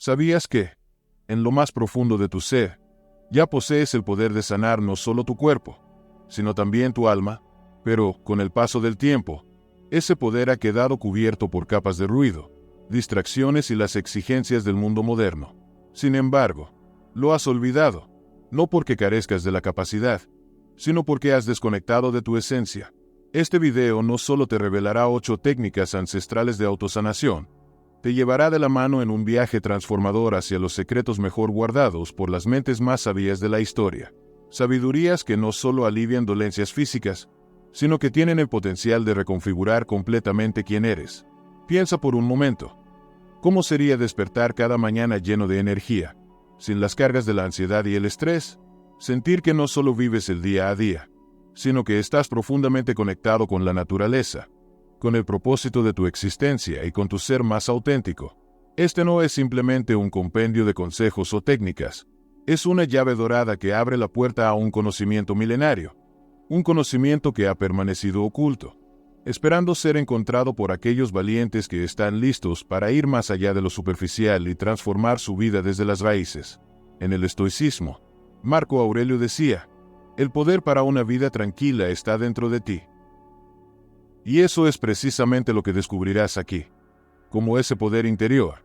¿Sabías que, en lo más profundo de tu ser, ya posees el poder de sanar no solo tu cuerpo, sino también tu alma? Pero, con el paso del tiempo, ese poder ha quedado cubierto por capas de ruido, distracciones y las exigencias del mundo moderno. Sin embargo, lo has olvidado, no porque carezcas de la capacidad, sino porque has desconectado de tu esencia. Este video no solo te revelará 8 técnicas ancestrales de autosanación, te llevará de la mano en un viaje transformador hacia los secretos mejor guardados por las mentes más sabias de la historia. Sabidurías que no solo alivian dolencias físicas, sino que tienen el potencial de reconfigurar completamente quién eres. Piensa por un momento. ¿Cómo sería despertar cada mañana lleno de energía, sin las cargas de la ansiedad y el estrés? Sentir que no solo vives el día a día, sino que estás profundamente conectado con la naturaleza, con el propósito de tu existencia y con tu ser más auténtico. Este no es simplemente un compendio de consejos o técnicas, es una llave dorada que abre la puerta a un conocimiento milenario, un conocimiento que ha permanecido oculto, esperando ser encontrado por aquellos valientes que están listos para ir más allá de lo superficial y transformar su vida desde las raíces. En el estoicismo, Marco Aurelio decía, el poder para una vida tranquila está dentro de ti. Y eso es precisamente lo que descubrirás aquí. Como ese poder interior,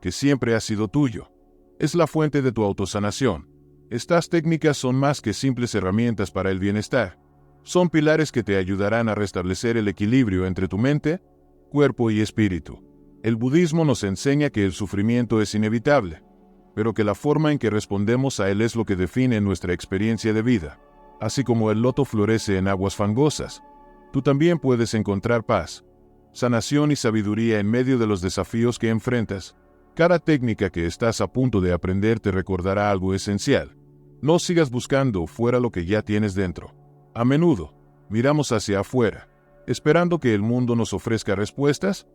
que siempre ha sido tuyo, es la fuente de tu autosanación. Estas técnicas son más que simples herramientas para el bienestar. Son pilares que te ayudarán a restablecer el equilibrio entre tu mente, cuerpo y espíritu. El budismo nos enseña que el sufrimiento es inevitable, pero que la forma en que respondemos a él es lo que define nuestra experiencia de vida. Así como el loto florece en aguas fangosas, tú también puedes encontrar paz, sanación y sabiduría en medio de los desafíos que enfrentas. Cada técnica que estás a punto de aprender te recordará algo esencial. No sigas buscando fuera lo que ya tienes dentro. A menudo, miramos hacia afuera, esperando que el mundo nos ofrezca respuestas,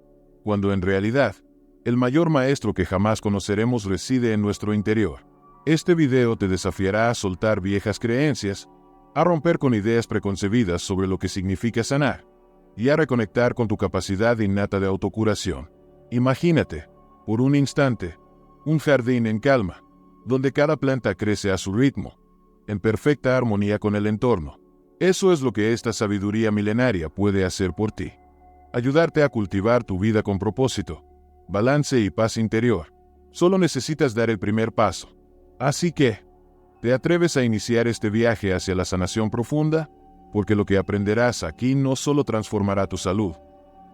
cuando en realidad, el mayor maestro que jamás conoceremos reside en nuestro interior. Este video te desafiará a soltar viejas creencias, a romper con ideas preconcebidas sobre lo que significa sanar, y a reconectar con tu capacidad innata de autocuración. Imagínate, por un instante, un jardín en calma, donde cada planta crece a su ritmo, en perfecta armonía con el entorno. Eso es lo que esta sabiduría milenaria puede hacer por ti. Ayudarte a cultivar tu vida con propósito, balance y paz interior. Solo necesitas dar el primer paso. Así que, ¿te atreves a iniciar este viaje hacia la sanación profunda? Porque lo que aprenderás aquí no solo transformará tu salud,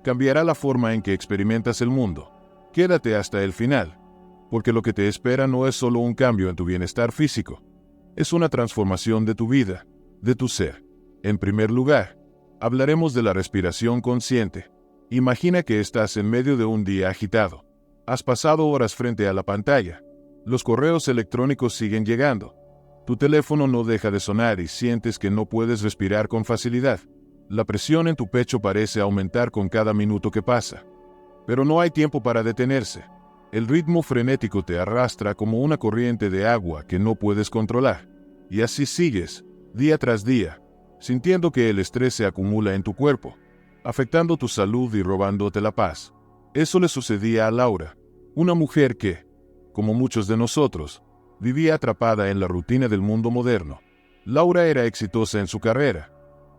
cambiará la forma en que experimentas el mundo. Quédate hasta el final, porque lo que te espera no es solo un cambio en tu bienestar físico, es una transformación de tu vida, de tu ser. En primer lugar, hablaremos de la respiración consciente. Imagina que estás en medio de un día agitado. Has pasado horas frente a la pantalla. Los correos electrónicos siguen llegando. Tu teléfono no deja de sonar y sientes que no puedes respirar con facilidad. La presión en tu pecho parece aumentar con cada minuto que pasa. Pero no hay tiempo para detenerse. El ritmo frenético te arrastra como una corriente de agua que no puedes controlar. Y así sigues, día tras día, sintiendo que el estrés se acumula en tu cuerpo, afectando tu salud y robándote la paz. Eso le sucedía a Laura, una mujer que, como muchos de nosotros, vivía atrapada en la rutina del mundo moderno. Laura era exitosa en su carrera,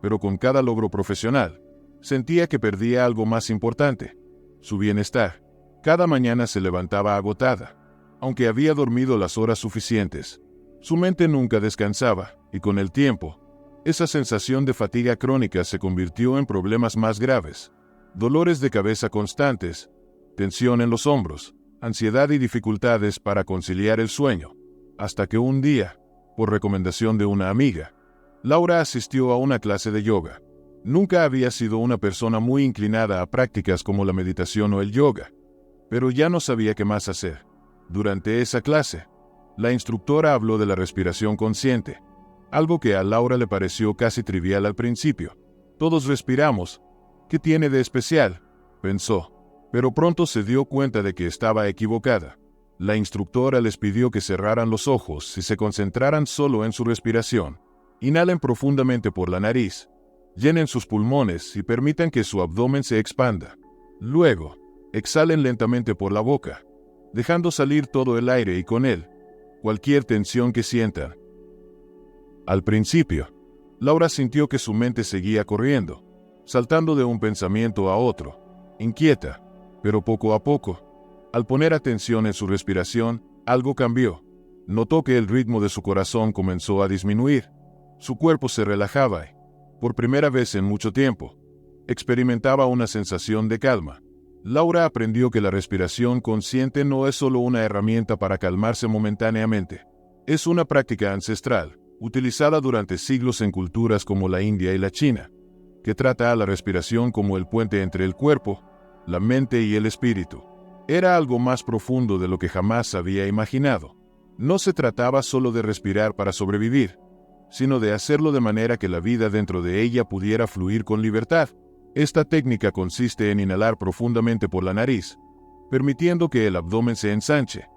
pero con cada logro profesional, sentía que perdía algo más importante: su bienestar. Cada mañana se levantaba agotada, aunque había dormido las horas suficientes. Su mente nunca descansaba, y con el tiempo, esa sensación de fatiga crónica se convirtió en problemas más graves: dolores de cabeza constantes, tensión en los hombros, ansiedad y dificultades para conciliar el sueño. Hasta que un día, por recomendación de una amiga, Laura asistió a una clase de yoga. Nunca había sido una persona muy inclinada a prácticas como la meditación o el yoga, pero ya no sabía qué más hacer. Durante esa clase, la instructora habló de la respiración consciente, algo que a Laura le pareció casi trivial al principio. Todos respiramos. ¿Qué tiene de especial?, pensó, pero pronto se dio cuenta de que estaba equivocada. La instructora les pidió que cerraran los ojos y se concentraran solo en su respiración. Inhalen profundamente por la nariz, llenen sus pulmones y permitan que su abdomen se expanda. Luego, exhalen lentamente por la boca, dejando salir todo el aire y con él, cualquier tensión que sientan. Al principio, Laura sintió que su mente seguía corriendo, saltando de un pensamiento a otro, inquieta, pero poco a poco, al poner atención en su respiración, algo cambió. Notó que el ritmo de su corazón comenzó a disminuir. Su cuerpo se relajaba y, por primera vez en mucho tiempo, experimentaba una sensación de calma. Laura aprendió que la respiración consciente no es solo una herramienta para calmarse momentáneamente. Es una práctica ancestral, utilizada durante siglos en culturas como la India y la China, que trata a la respiración como el puente entre el cuerpo, la mente y el espíritu. Era algo más profundo de lo que jamás había imaginado. No se trataba solo de respirar para sobrevivir, sino de hacerlo de manera que la vida dentro de ella pudiera fluir con libertad. Esta técnica consiste en inhalar profundamente por la nariz, permitiendo que el abdomen se ensanche,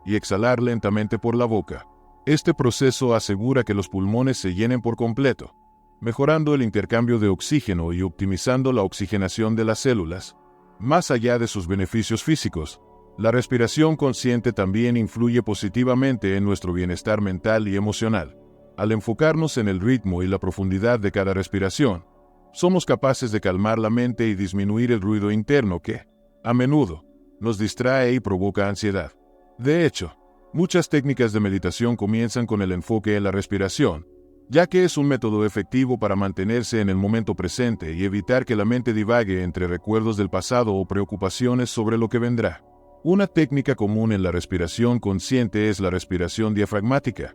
y exhalar lentamente por la boca. Este proceso asegura que los pulmones se llenen por completo, mejorando el intercambio de oxígeno y optimizando la oxigenación de las células. Más allá de sus beneficios físicos, la respiración consciente también influye positivamente en nuestro bienestar mental y emocional. Al enfocarnos en el ritmo y la profundidad de cada respiración, somos capaces de calmar la mente y disminuir el ruido interno que, a menudo, nos distrae y provoca ansiedad. De hecho, muchas técnicas de meditación comienzan con el enfoque en la respiración, ya que es un método efectivo para mantenerse en el momento presente y evitar que la mente divague entre recuerdos del pasado o preocupaciones sobre lo que vendrá. Una técnica común en la respiración consciente es la respiración diafragmática,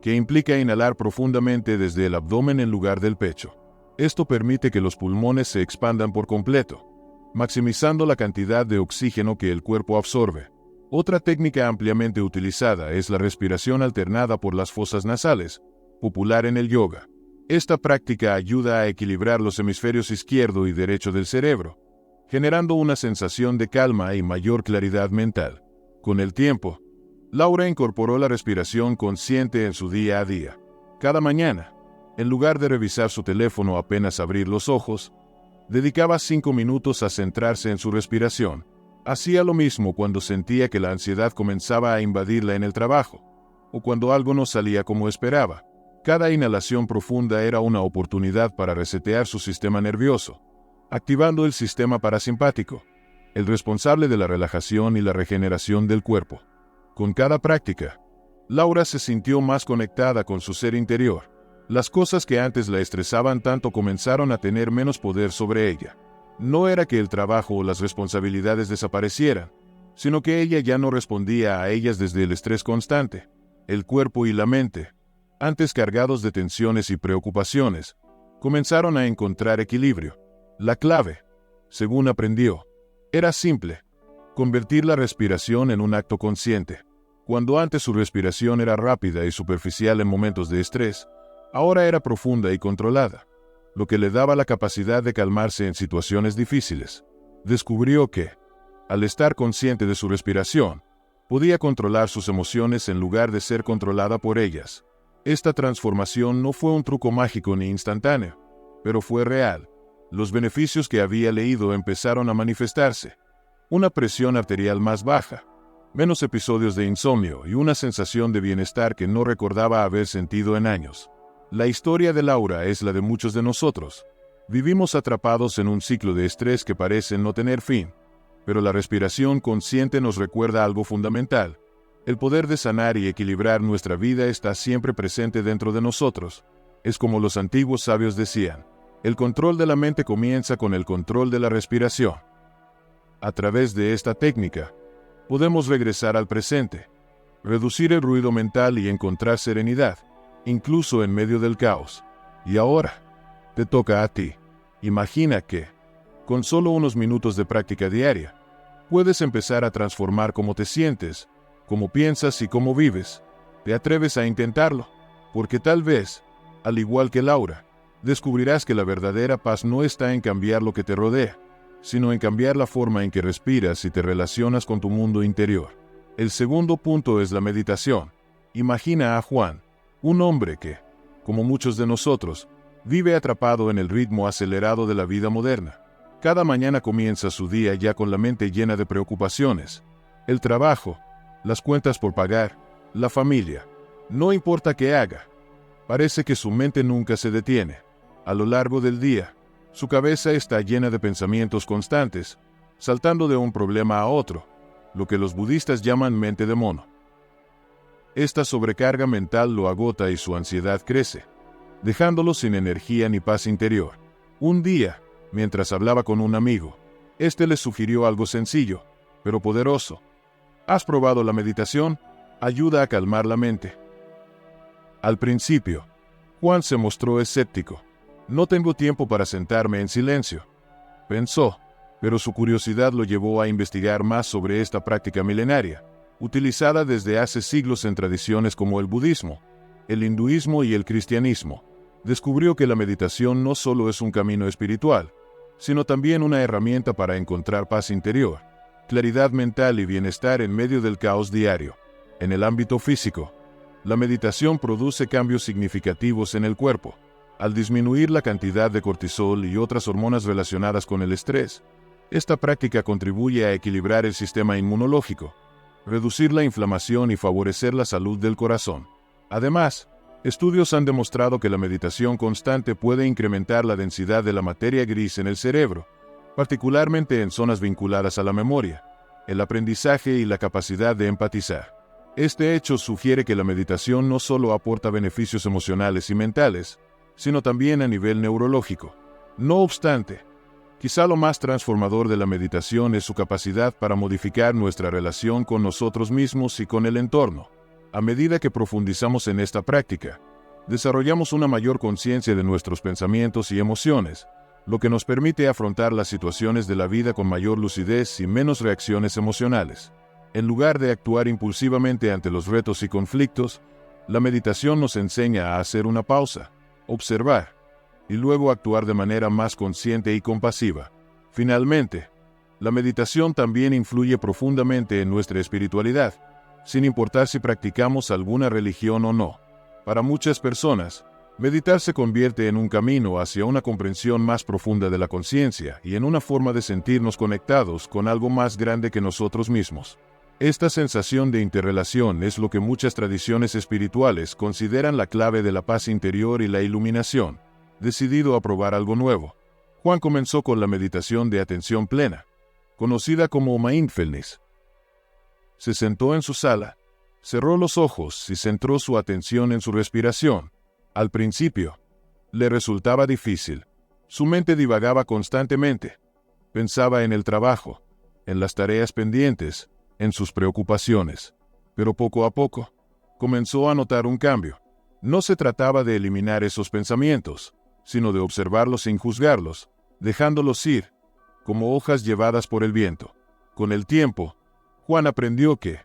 que implica inhalar profundamente desde el abdomen en lugar del pecho. Esto permite que los pulmones se expandan por completo, maximizando la cantidad de oxígeno que el cuerpo absorbe. Otra técnica ampliamente utilizada es la respiración alternada por las fosas nasales, popular en el yoga. Esta práctica ayuda a equilibrar los hemisferios izquierdo y derecho del cerebro, generando una sensación de calma y mayor claridad mental. Con el tiempo, Laura incorporó la respiración consciente en su día a día. Cada mañana, en lugar de revisar su teléfono apenas abrir los ojos, dedicaba 5 minutos a centrarse en su respiración. Hacía lo mismo cuando sentía que la ansiedad comenzaba a invadirla en el trabajo, o cuando algo no salía como esperaba. Cada inhalación profunda era una oportunidad para resetear su sistema nervioso, activando el sistema parasimpático, el responsable de la relajación y la regeneración del cuerpo. Con cada práctica, Laura se sintió más conectada con su ser interior. Las cosas que antes la estresaban tanto comenzaron a tener menos poder sobre ella. No era que el trabajo o las responsabilidades desaparecieran, sino que ella ya no respondía a ellas desde el estrés constante. El cuerpo y la mente, antes cargados de tensiones y preocupaciones, comenzaron a encontrar equilibrio. La clave, según aprendió, era simple: convertir la respiración en un acto consciente. Cuando antes su respiración era rápida y superficial en momentos de estrés, ahora era profunda y controlada, lo que le daba la capacidad de calmarse en situaciones difíciles. Descubrió que, al estar consciente de su respiración, podía controlar sus emociones en lugar de ser controlada por ellas. Esta transformación no fue un truco mágico ni instantáneo, pero fue real. Los beneficios que había leído empezaron a manifestarse. Una presión arterial más baja, menos episodios de insomnio y una sensación de bienestar que no recordaba haber sentido en años. La historia de Laura es la de muchos de nosotros. Vivimos atrapados en un ciclo de estrés que parece no tener fin, pero la respiración consciente nos recuerda algo fundamental. El poder de sanar y equilibrar nuestra vida está siempre presente dentro de nosotros. Es como los antiguos sabios decían: el control de la mente comienza con el control de la respiración. A través de esta técnica, podemos regresar al presente, reducir el ruido mental y encontrar serenidad, incluso en medio del caos. Y ahora, te toca a ti. Imagina que, con solo unos minutos de práctica diaria, puedes empezar a transformar cómo te sientes, cómo piensas y cómo vives. ¿Te atreves a intentarlo? Porque tal vez, al igual que Laura, descubrirás que la verdadera paz no está en cambiar lo que te rodea, sino en cambiar la forma en que respiras y te relacionas con tu mundo interior. El segundo punto es la meditación. Imagina a Juan, un hombre que, como muchos de nosotros, vive atrapado en el ritmo acelerado de la vida moderna. Cada mañana comienza su día ya con la mente llena de preocupaciones, El trabajo, las cuentas por pagar, la familia. No importa qué haga. Parece que su mente nunca se detiene. A lo largo del día, su cabeza está llena de pensamientos constantes, saltando de un problema a otro, lo que los budistas llaman mente de mono. Esta sobrecarga mental lo agota y su ansiedad crece, dejándolo sin energía ni paz interior. Un día, mientras hablaba con un amigo, este le sugirió algo sencillo, pero poderoso. ¿Has probado la meditación? Ayuda a calmar la mente. Al principio, Juan se mostró escéptico. No tengo tiempo para sentarme en silencio, pensó, pero su curiosidad lo llevó a investigar más sobre esta práctica milenaria, utilizada desde hace siglos en tradiciones como el budismo, el hinduismo y el cristianismo. Descubrió que la meditación no solo es un camino espiritual, sino también una herramienta para encontrar paz interior, claridad mental y bienestar en medio del caos diario. En el ámbito físico, la meditación produce cambios significativos en el cuerpo. Al disminuir la cantidad de cortisol y otras hormonas relacionadas con el estrés, esta práctica contribuye a equilibrar el sistema inmunológico, reducir la inflamación y favorecer la salud del corazón. Además, estudios han demostrado que la meditación constante puede incrementar la densidad de la materia gris en el cerebro, particularmente en zonas vinculadas a la memoria, el aprendizaje y la capacidad de empatizar. Este hecho sugiere que la meditación no solo aporta beneficios emocionales y mentales, sino también a nivel neurológico. No obstante, quizá lo más transformador de la meditación es su capacidad para modificar nuestra relación con nosotros mismos y con el entorno. A medida que profundizamos en esta práctica, desarrollamos una mayor conciencia de nuestros pensamientos y emociones, lo que nos permite afrontar las situaciones de la vida con mayor lucidez y menos reacciones emocionales. En lugar de actuar impulsivamente ante los retos y conflictos, la meditación nos enseña a hacer una pausa, observar, y luego actuar de manera más consciente y compasiva. Finalmente, la meditación también influye profundamente en nuestra espiritualidad, sin importar si practicamos alguna religión o no. Para muchas personas, meditar se convierte en un camino hacia una comprensión más profunda de la conciencia y en una forma de sentirnos conectados con algo más grande que nosotros mismos. Esta sensación de interrelación es lo que muchas tradiciones espirituales consideran la clave de la paz interior y la iluminación. Decidido a probar algo nuevo, Juan comenzó con la meditación de atención plena, conocida como mindfulness. Se sentó en su sala, cerró los ojos y centró su atención en su respiración. Al principio, le resultaba difícil. Su mente divagaba constantemente. Pensaba en el trabajo, en las tareas pendientes, en sus preocupaciones. Pero poco a poco, comenzó a notar un cambio. No se trataba de eliminar esos pensamientos, sino de observarlos sin juzgarlos, dejándolos ir, como hojas llevadas por el viento. Con el tiempo, Juan aprendió que,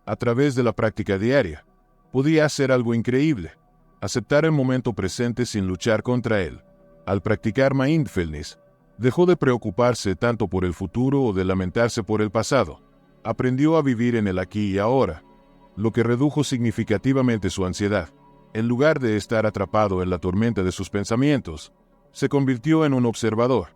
a través de la práctica diaria, podía hacer algo increíble: aceptar el momento presente sin luchar contra él. Al practicar mindfulness, dejó de preocuparse tanto por el futuro o de lamentarse por el pasado. Aprendió a vivir en el aquí y ahora, lo que redujo significativamente su ansiedad. En lugar de estar atrapado en la tormenta de sus pensamientos, se convirtió en un observador,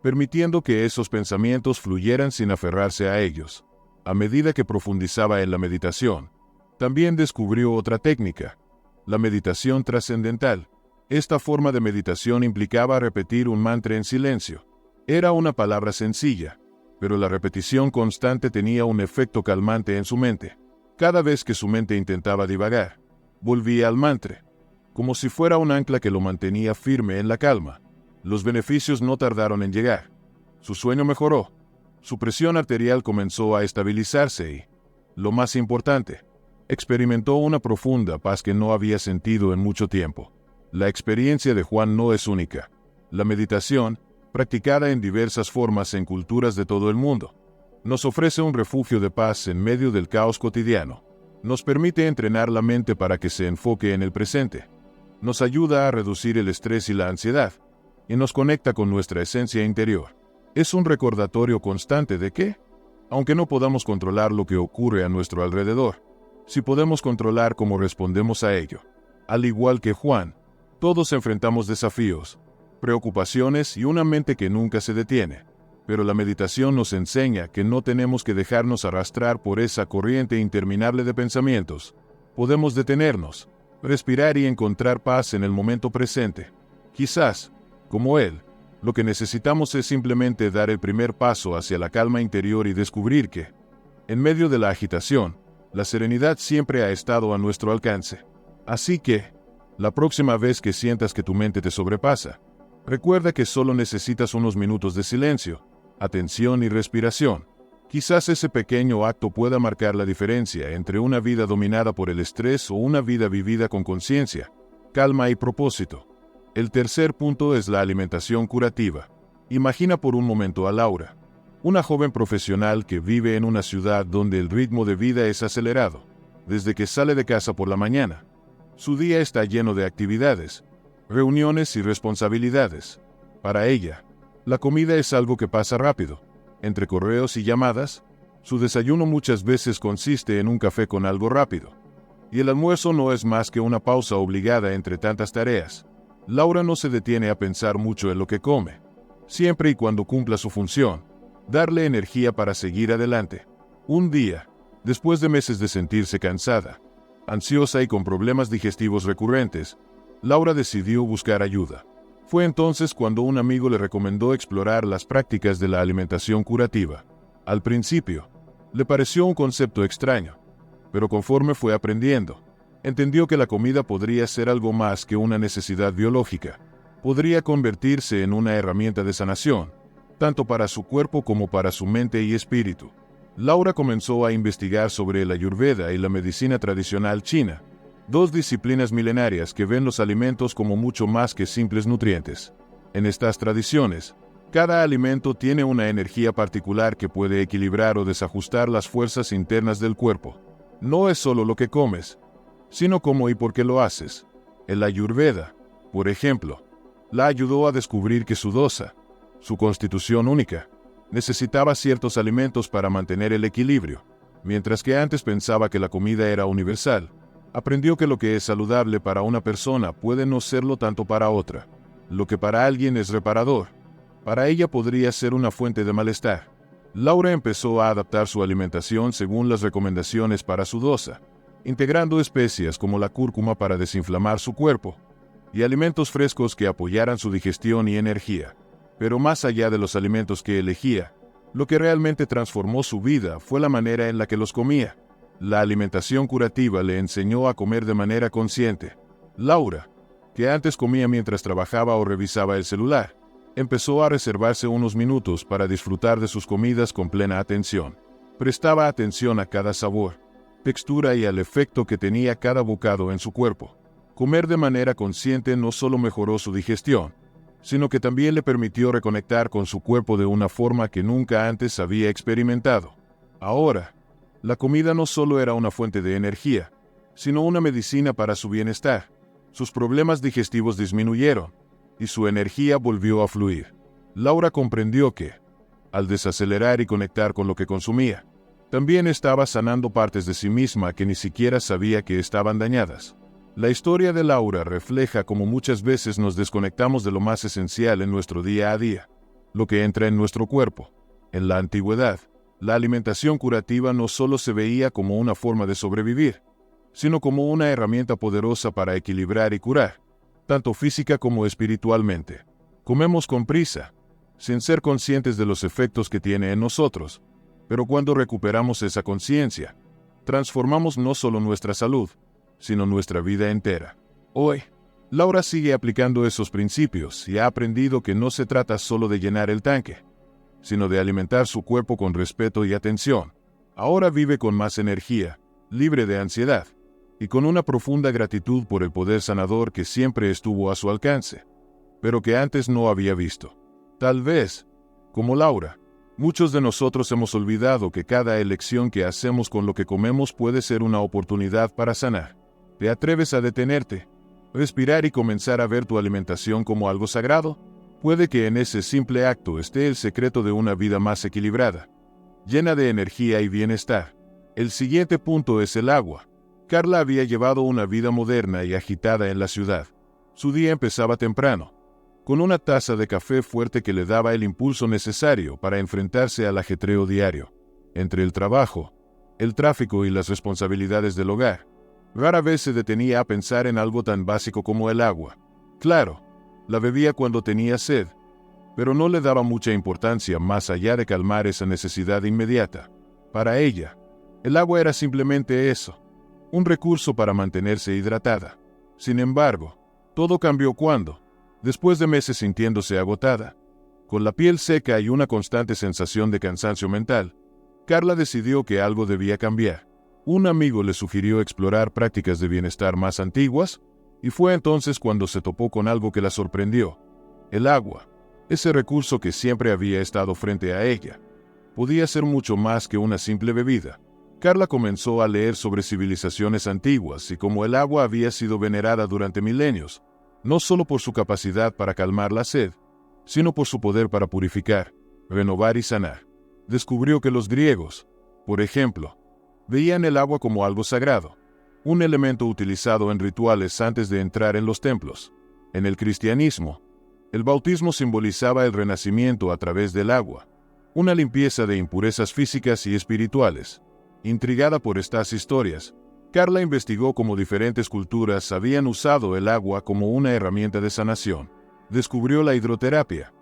permitiendo que esos pensamientos fluyeran sin aferrarse a ellos. A medida que profundizaba en la meditación, también descubrió otra técnica: la meditación trascendental. Esta forma de meditación implicaba repetir un mantra en silencio. Era una palabra sencilla, pero la repetición constante tenía un efecto calmante en su mente. Cada vez que su mente intentaba divagar, volvía al mantra, como si fuera un ancla que lo mantenía firme en la calma. Los beneficios no tardaron en llegar. Su sueño mejoró, su presión arterial comenzó a estabilizarse y, lo más importante, experimentó una profunda paz que no había sentido en mucho tiempo. La experiencia de Juan no es única. La meditación, practicada en diversas formas en culturas de todo el mundo, nos ofrece un refugio de paz en medio del caos cotidiano. Nos permite entrenar la mente para que se enfoque en el presente. Nos ayuda a reducir el estrés y la ansiedad, y nos conecta con nuestra esencia interior. Es un recordatorio constante de que, aunque no podamos controlar lo que ocurre a nuestro alrededor, sí podemos controlar cómo respondemos a ello. Al igual que Juan, todos enfrentamos desafíos, preocupaciones y una mente que nunca se detiene. Pero la meditación nos enseña que no tenemos que dejarnos arrastrar por esa corriente interminable de pensamientos. Podemos detenernos, respirar y encontrar paz en el momento presente. Quizás, como él, lo que necesitamos es simplemente dar el primer paso hacia la calma interior y descubrir que, en medio de la agitación, la serenidad siempre ha estado a nuestro alcance. Así que, la próxima vez que sientas que tu mente te sobrepasa, recuerda que solo necesitas unos minutos de silencio, atención y respiración. Quizás ese pequeño acto pueda marcar la diferencia entre una vida dominada por el estrés o una vida vivida con conciencia, calma y propósito. El tercer punto es la alimentación curativa. Imagina por un momento a Laura, una joven profesional que vive en una ciudad donde el ritmo de vida es acelerado. Desde que sale de casa por la mañana, su día está lleno de actividades, reuniones y responsabilidades. Para ella, la comida es algo que pasa rápido. Entre correos y llamadas, su desayuno muchas veces consiste en un café con algo rápido. Y el almuerzo no es más que una pausa obligada entre tantas tareas. Laura no se detiene a pensar mucho en lo que come, siempre y cuando cumpla su función, darle energía para seguir adelante. Un día, después de meses de sentirse cansada, ansiosa y con problemas digestivos recurrentes, Laura decidió buscar ayuda. Fue entonces cuando un amigo le recomendó explorar las prácticas de la alimentación curativa. Al principio, le pareció un concepto extraño, pero conforme fue aprendiendo, entendió que la comida podría ser algo más que una necesidad biológica. Podría convertirse en una herramienta de sanación, tanto para su cuerpo como para su mente y espíritu. Laura comenzó a investigar sobre el Ayurveda y la medicina tradicional china, dos disciplinas milenarias que ven los alimentos como mucho más que simples nutrientes. En estas tradiciones, cada alimento tiene una energía particular que puede equilibrar o desajustar las fuerzas internas del cuerpo. No es solo lo que comes, sino cómo y por qué lo haces. El Ayurveda, por ejemplo, la ayudó a descubrir que su dosa, su constitución única, necesitaba ciertos alimentos para mantener el equilibrio. Mientras que antes pensaba que la comida era universal, aprendió que lo que es saludable para una persona puede no serlo tanto para otra. Lo que para alguien es reparador, para ella podría ser una fuente de malestar. Laura empezó a adaptar su alimentación según las recomendaciones para su dosa, integrando especias como la cúrcuma para desinflamar su cuerpo, y alimentos frescos que apoyaran su digestión y energía. Pero más allá de los alimentos que elegía, lo que realmente transformó su vida fue la manera en la que los comía. La alimentación curativa le enseñó a comer de manera consciente. Laura, que antes comía mientras trabajaba o revisaba el celular, empezó a reservarse unos minutos para disfrutar de sus comidas con plena atención. Prestaba atención a cada sabor, textura y al efecto que tenía cada bocado en su cuerpo. Comer de manera consciente no solo mejoró su digestión, sino que también le permitió reconectar con su cuerpo de una forma que nunca antes había experimentado. Ahora, la comida no solo era una fuente de energía, sino una medicina para su bienestar. Sus problemas digestivos disminuyeron, y su energía volvió a fluir. Laura comprendió que, al desacelerar y conectar con lo que consumía, también estaba sanando partes de sí misma que ni siquiera sabía que estaban dañadas. La historia de Laura refleja cómo muchas veces nos desconectamos de lo más esencial en nuestro día a día, lo que entra en nuestro cuerpo. En la antigüedad, la alimentación curativa no solo se veía como una forma de sobrevivir, sino como una herramienta poderosa para equilibrar y curar, tanto física como espiritualmente. Comemos con prisa, sin ser conscientes de los efectos que tiene en nosotros, pero cuando recuperamos esa conciencia, transformamos no solo nuestra salud, sino nuestra vida entera. Hoy, Laura sigue aplicando esos principios y ha aprendido que no se trata solo de llenar el tanque, sino de alimentar su cuerpo con respeto y atención. Ahora vive con más energía, libre de ansiedad, y con una profunda gratitud por el poder sanador que siempre estuvo a su alcance, pero que antes no había visto. Tal vez, como Laura, muchos de nosotros hemos olvidado que cada elección que hacemos con lo que comemos puede ser una oportunidad para sanar. ¿Te atreves a detenerte, respirar y comenzar a ver tu alimentación como algo sagrado? Puede que en ese simple acto esté el secreto de una vida más equilibrada, llena de energía y bienestar. El siguiente punto es el agua. Carla había llevado una vida moderna y agitada en la ciudad. Su día empezaba temprano, con una taza de café fuerte que le daba el impulso necesario para enfrentarse al ajetreo diario. Entre el trabajo, el tráfico y las responsabilidades del hogar, rara vez se detenía a pensar en algo tan básico como el agua. Claro, la bebía cuando tenía sed, pero no le daba mucha importancia más allá de calmar esa necesidad inmediata. Para ella, el agua era simplemente eso, un recurso para mantenerse hidratada. Sin embargo, todo cambió cuando, después de meses sintiéndose agotada, con la piel seca y una constante sensación de cansancio mental, Carla decidió que algo debía cambiar. Un amigo le sugirió explorar prácticas de bienestar más antiguas, y fue entonces cuando se topó con algo que la sorprendió: el agua. Ese recurso que siempre había estado frente a ella podía ser mucho más que una simple bebida. Carla comenzó a leer sobre civilizaciones antiguas y cómo el agua había sido venerada durante milenios, no solo por su capacidad para calmar la sed, sino por su poder para purificar, renovar y sanar. Descubrió que los griegos, por ejemplo, veían el agua como algo sagrado, un elemento utilizado en rituales antes de entrar en los templos. En el cristianismo, el bautismo simbolizaba el renacimiento a través del agua, una limpieza de impurezas físicas y espirituales. Intrigada por estas historias, Carla investigó cómo diferentes culturas habían usado el agua como una herramienta de sanación. Descubrió la hidroterapia,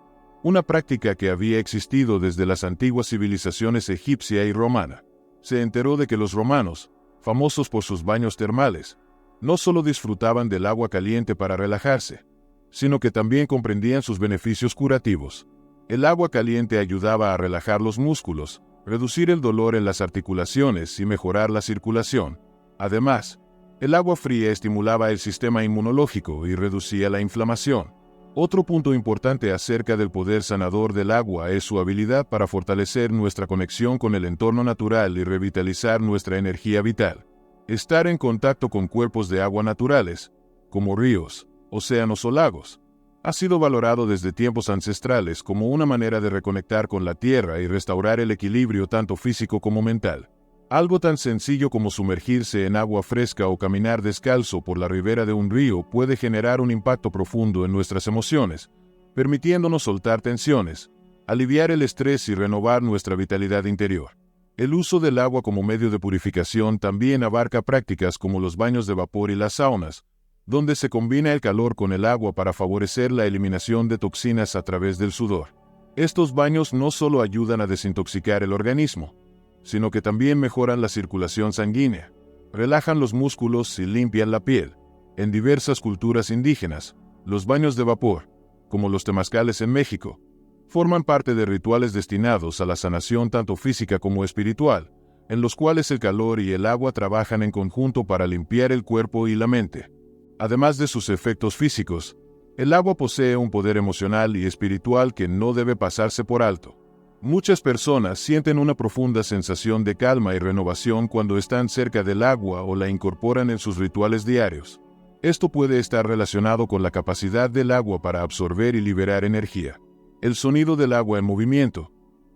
una práctica que había existido desde las antiguas civilizaciones egipcia y romana. Se enteró de que los romanos, famosos por sus baños termales, no solo disfrutaban del agua caliente para relajarse, sino que también comprendían sus beneficios curativos. El agua caliente ayudaba a relajar los músculos, reducir el dolor en las articulaciones y mejorar la circulación. Además, el agua fría estimulaba el sistema inmunológico y reducía la inflamación. Otro punto importante acerca del poder sanador del agua es su habilidad para fortalecer nuestra conexión con el entorno natural y revitalizar nuestra energía vital. Estar en contacto con cuerpos de agua naturales, como ríos, océanos o lagos, ha sido valorado desde tiempos ancestrales como una manera de reconectar con la tierra y restaurar el equilibrio tanto físico como mental. Algo tan sencillo como sumergirse en agua fresca o caminar descalzo por la ribera de un río puede generar un impacto profundo en nuestras emociones, permitiéndonos soltar tensiones, aliviar el estrés y renovar nuestra vitalidad interior. El uso del agua como medio de purificación también abarca prácticas como los baños de vapor y las saunas, donde se combina el calor con el agua para favorecer la eliminación de toxinas a través del sudor. Estos baños no solo ayudan a desintoxicar el organismo, sino que también mejoran la circulación sanguínea, relajan los músculos y limpian la piel. En diversas culturas indígenas, los baños de vapor, como los temazcales en México, forman parte de rituales destinados a la sanación tanto física como espiritual, en los cuales el calor y el agua trabajan en conjunto para limpiar el cuerpo y la mente. Además de sus efectos físicos, el agua posee un poder emocional y espiritual que no debe pasarse por alto. Muchas personas sienten una profunda sensación de calma y renovación cuando están cerca del agua o la incorporan en sus rituales diarios. Esto puede estar relacionado con la capacidad del agua para absorber y liberar energía. El sonido del agua en movimiento,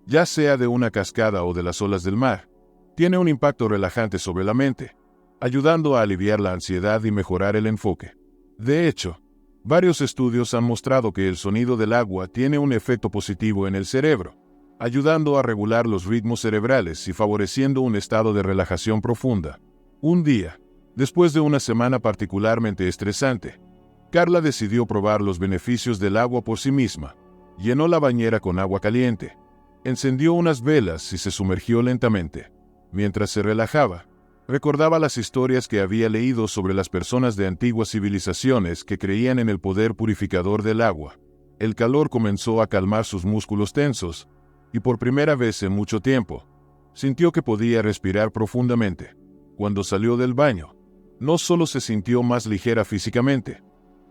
ya sea de una cascada o de las olas del mar, tiene un impacto relajante sobre la mente, ayudando a aliviar la ansiedad y mejorar el enfoque. De hecho, varios estudios han mostrado que el sonido del agua tiene un efecto positivo en el cerebro, ayudando a regular los ritmos cerebrales y favoreciendo un estado de relajación profunda. Un día, después de una semana particularmente estresante, Carla decidió probar los beneficios del agua por sí misma. Llenó la bañera con agua caliente, encendió unas velas y se sumergió lentamente. Mientras se relajaba, recordaba las historias que había leído sobre las personas de antiguas civilizaciones que creían en el poder purificador del agua. El calor comenzó a calmar sus músculos tensos, y por primera vez en mucho tiempo, sintió que podía respirar profundamente. Cuando salió del baño, no solo se sintió más ligera físicamente,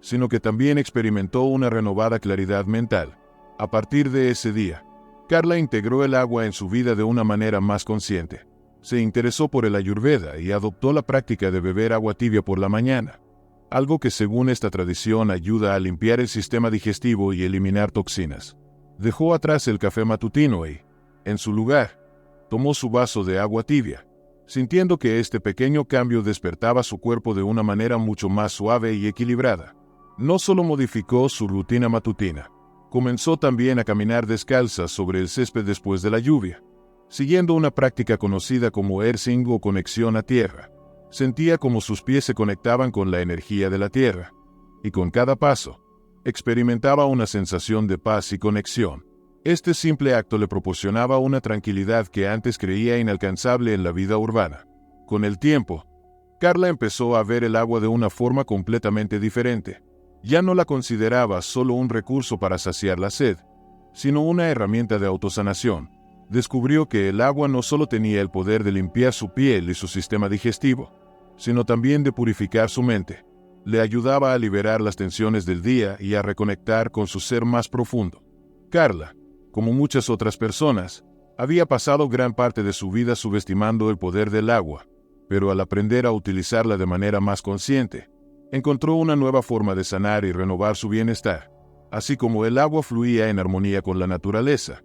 sino que también experimentó una renovada claridad mental. A partir de ese día, Carla integró el agua en su vida de una manera más consciente. Se interesó por el Ayurveda y adoptó la práctica de beber agua tibia por la mañana, algo que según esta tradición ayuda a limpiar el sistema digestivo y eliminar toxinas. Dejó atrás el café matutino y, en su lugar, tomó su vaso de agua tibia, sintiendo que este pequeño cambio despertaba su cuerpo de una manera mucho más suave y equilibrada. No solo modificó su rutina matutina, comenzó también a caminar descalza sobre el césped después de la lluvia, siguiendo una práctica conocida como earthing o conexión a tierra. Sentía como sus pies se conectaban con la energía de la tierra, y con cada paso, experimentaba una sensación de paz y conexión. Este simple acto le proporcionaba una tranquilidad que antes creía inalcanzable en la vida urbana. Con el tiempo, Carla empezó a ver el agua de una forma completamente diferente. Ya no la consideraba solo un recurso para saciar la sed, sino una herramienta de autosanación. Descubrió que el agua no solo tenía el poder de limpiar su piel y su sistema digestivo, sino también de purificar su mente. Le ayudaba a liberar las tensiones del día y a reconectar con su ser más profundo. Carla, como muchas otras personas, había pasado gran parte de su vida subestimando el poder del agua, pero al aprender a utilizarla de manera más consciente, encontró una nueva forma de sanar y renovar su bienestar. Así como el agua fluía en armonía con la naturaleza,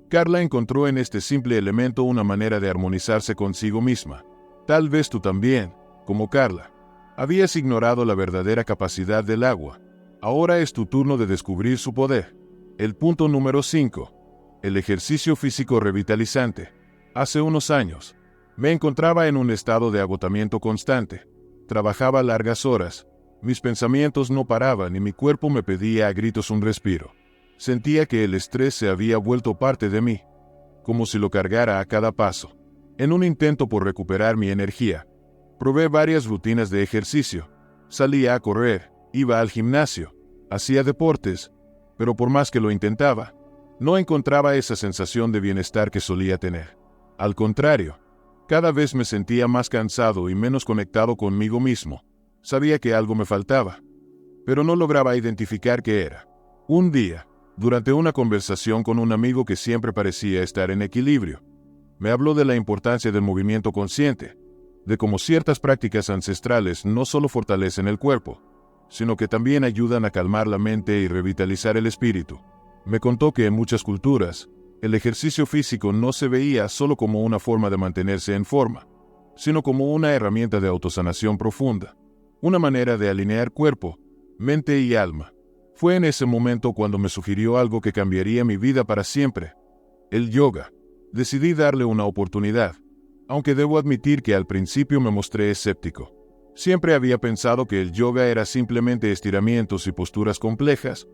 Carla encontró en este simple elemento una manera de armonizarse consigo misma. Tal vez tú también, como Carla, habías ignorado la verdadera capacidad del agua. Ahora es tu turno de descubrir su poder. El punto número 5. El ejercicio físico revitalizante. Hace unos años, me encontraba en un estado de agotamiento constante. Trabajaba largas horas, mis pensamientos no paraban y mi cuerpo me pedía a gritos un respiro. Sentía que el estrés se había vuelto parte de mí, como si lo cargara a cada paso. En un intento por recuperar mi energía, probé varias rutinas de ejercicio. Salía a correr, iba al gimnasio, hacía deportes, pero por más que lo intentaba, no encontraba esa sensación de bienestar que solía tener. Al contrario, cada vez me sentía más cansado y menos conectado conmigo mismo. Sabía que algo me faltaba, pero no lograba identificar qué era. Un día, durante una conversación con un amigo que siempre parecía estar en equilibrio, me habló de la importancia del movimiento consciente, de cómo ciertas prácticas ancestrales no solo fortalecen el cuerpo, sino que también ayudan a calmar la mente y revitalizar el espíritu. Me contó que en muchas culturas, el ejercicio físico no se veía solo como una forma de mantenerse en forma, sino como una herramienta de autosanación profunda, una manera de alinear cuerpo, mente y alma. Fue en ese momento cuando me sugirió algo que cambiaría mi vida para siempre: el yoga. Decidí darle una oportunidad, aunque debo admitir que al principio me mostré escéptico. Siempre había pensado que el yoga era simplemente estiramientos y posturas complejas,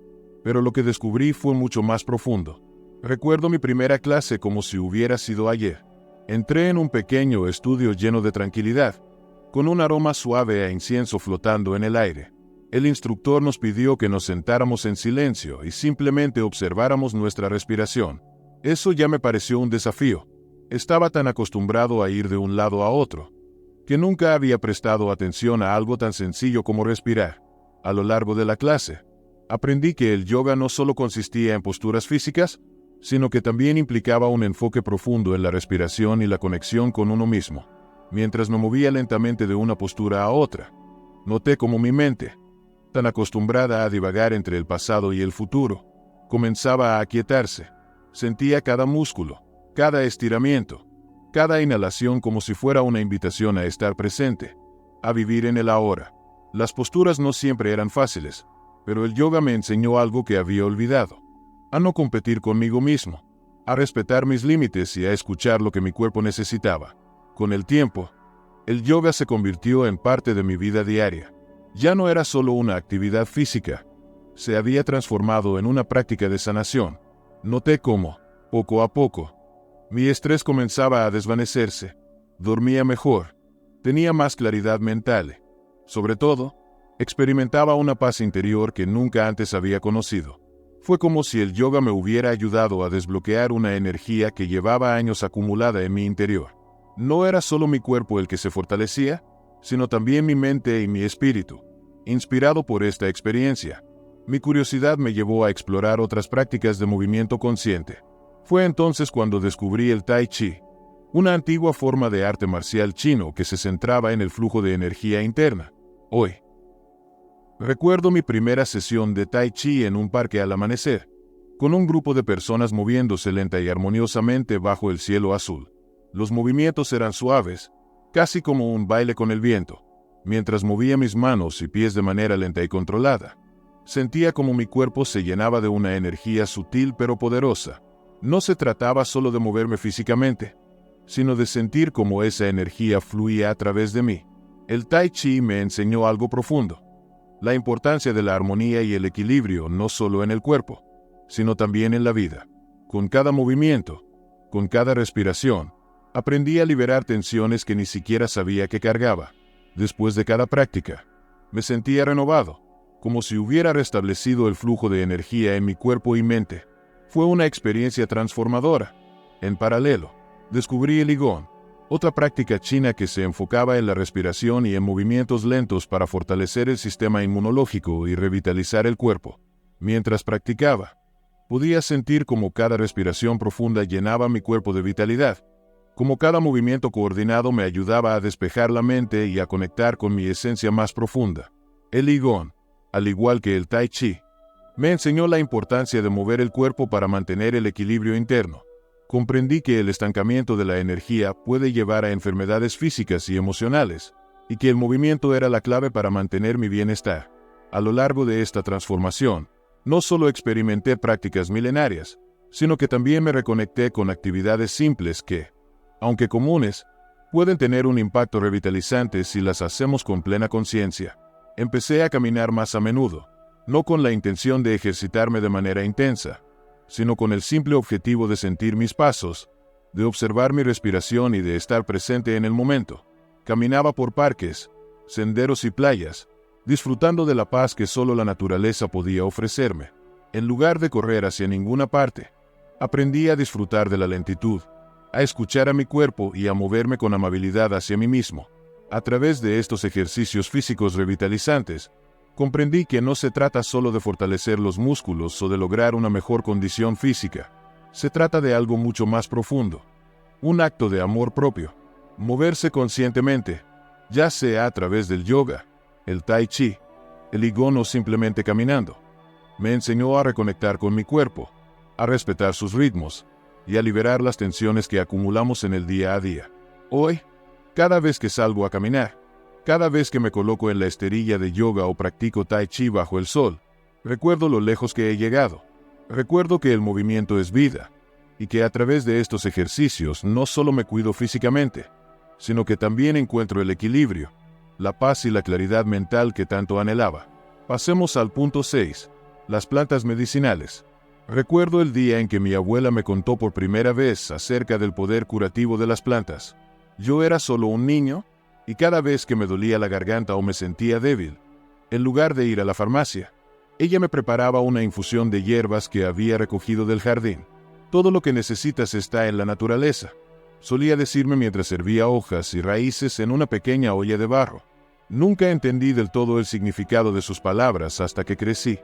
pero lo que descubrí fue mucho más profundo. Recuerdo mi primera clase como si hubiera sido ayer. Entré en un pequeño estudio lleno de tranquilidad, con un aroma suave a incienso flotando en el aire. El instructor nos pidió que nos sentáramos en silencio y simplemente observáramos nuestra respiración. Eso ya me pareció un desafío. Estaba tan acostumbrado a ir de un lado a otro, que nunca había prestado atención a algo tan sencillo como respirar. A lo largo de la clase, aprendí que el yoga no solo consistía en posturas físicas, sino que también implicaba un enfoque profundo en la respiración y la conexión con uno mismo. Mientras me movía lentamente de una postura a otra, noté cómo mi mente, tan acostumbrada a divagar entre el pasado y el futuro, comenzaba a aquietarse. Sentía cada músculo, cada estiramiento, cada inhalación como si fuera una invitación a estar presente, a vivir en el ahora. Las posturas no siempre eran fáciles, pero el yoga me enseñó algo que había olvidado: a no competir conmigo mismo, a respetar mis límites y a escuchar lo que mi cuerpo necesitaba. Con el tiempo, el yoga se convirtió en parte de mi vida diaria. Ya no era solo una actividad física, se había transformado en una práctica de sanación. Noté cómo, poco a poco, mi estrés comenzaba a desvanecerse, dormía mejor, tenía más claridad mental. Sobre todo, experimentaba una paz interior que nunca antes había conocido. Fue como si el yoga me hubiera ayudado a desbloquear una energía que llevaba años acumulada en mi interior. No era solo mi cuerpo el que se fortalecía, sino también mi mente y mi espíritu. Inspirado por esta experiencia, mi curiosidad me llevó a explorar otras prácticas de movimiento consciente. Fue entonces cuando descubrí el Tai Chi, una antigua forma de arte marcial chino que se centraba en el flujo de energía interna. Hoy, recuerdo mi primera sesión de Tai Chi en un parque al amanecer, con un grupo de personas moviéndose lenta y armoniosamente bajo el cielo azul. Los movimientos eran suaves, casi como un baile con el viento, mientras movía mis manos y pies de manera lenta y controlada. Sentía como mi cuerpo se llenaba de una energía sutil pero poderosa. No se trataba solo de moverme físicamente, sino de sentir cómo esa energía fluía a través de mí. El Tai Chi me enseñó algo profundo: la importancia de la armonía y el equilibrio no solo en el cuerpo, sino también en la vida. Con cada movimiento, con cada respiración, aprendí a liberar tensiones que ni siquiera sabía que cargaba. Después de cada práctica, me sentía renovado, como si hubiera restablecido el flujo de energía en mi cuerpo y mente. Fue una experiencia transformadora. En paralelo, descubrí el Qigong, otra práctica china que se enfocaba en la respiración y en movimientos lentos para fortalecer el sistema inmunológico y revitalizar el cuerpo. Mientras practicaba, podía sentir cómo cada respiración profunda llenaba mi cuerpo de vitalidad, como cada movimiento coordinado me ayudaba a despejar la mente y a conectar con mi esencia más profunda. El Qigong, al igual que el Tai Chi, me enseñó la importancia de mover el cuerpo para mantener el equilibrio interno. Comprendí que el estancamiento de la energía puede llevar a enfermedades físicas y emocionales, y que el movimiento era la clave para mantener mi bienestar. A lo largo de esta transformación, no solo experimenté prácticas milenarias, sino que también me reconecté con actividades simples que, aunque comunes, pueden tener un impacto revitalizante si las hacemos con plena conciencia. Empecé a caminar más a menudo, no con la intención de ejercitarme de manera intensa, sino con el simple objetivo de sentir mis pasos, de observar mi respiración y de estar presente en el momento. Caminaba por parques, senderos y playas, disfrutando de la paz que solo la naturaleza podía ofrecerme. En lugar de correr hacia ninguna parte, aprendí a disfrutar de la lentitud, a escuchar a mi cuerpo y a moverme con amabilidad hacia mí mismo. A través de estos ejercicios físicos revitalizantes, comprendí que no se trata solo de fortalecer los músculos o de lograr una mejor condición física. Se trata de algo mucho más profundo. Un acto de amor propio. Moverse conscientemente, ya sea a través del yoga, el Tai Chi, el Qigong o simplemente caminando, me enseñó a reconectar con mi cuerpo, a respetar sus ritmos y a liberar las tensiones que acumulamos en el día a día. Hoy, cada vez que salgo a caminar, cada vez que me coloco en la esterilla de yoga o practico Tai Chi bajo el sol, recuerdo lo lejos que he llegado. Recuerdo que el movimiento es vida, y que a través de estos ejercicios no solo me cuido físicamente, sino que también encuentro el equilibrio, la paz y la claridad mental que tanto anhelaba. Pasemos al punto 6. Las plantas medicinales. Recuerdo el día en que mi abuela me contó por primera vez acerca del poder curativo de las plantas. Yo era solo un niño, y cada vez que me dolía la garganta o me sentía débil, en lugar de ir a la farmacia, ella me preparaba una infusión de hierbas que había recogido del jardín. Todo lo que necesitas está en la naturaleza, solía decirme mientras servía hojas y raíces en una pequeña olla de barro. Nunca entendí del todo el significado de sus palabras hasta que crecí,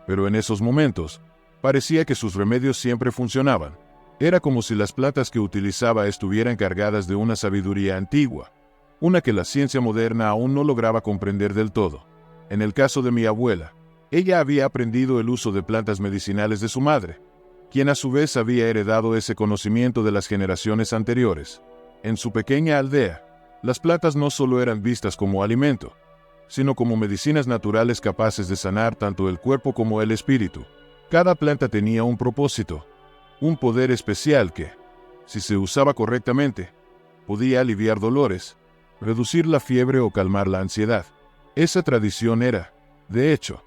pero en esos momentos, parecía que sus remedios siempre funcionaban. Era como si las plantas que utilizaba estuvieran cargadas de una sabiduría antigua, una que la ciencia moderna aún no lograba comprender del todo. En el caso de mi abuela, ella había aprendido el uso de plantas medicinales de su madre, quien a su vez había heredado ese conocimiento de las generaciones anteriores. En su pequeña aldea, las plantas no solo eran vistas como alimento, sino como medicinas naturales capaces de sanar tanto el cuerpo como el espíritu. Cada planta tenía un propósito, un poder especial que, si se usaba correctamente, podía aliviar dolores, reducir la fiebre o calmar la ansiedad. Esa tradición era, de hecho,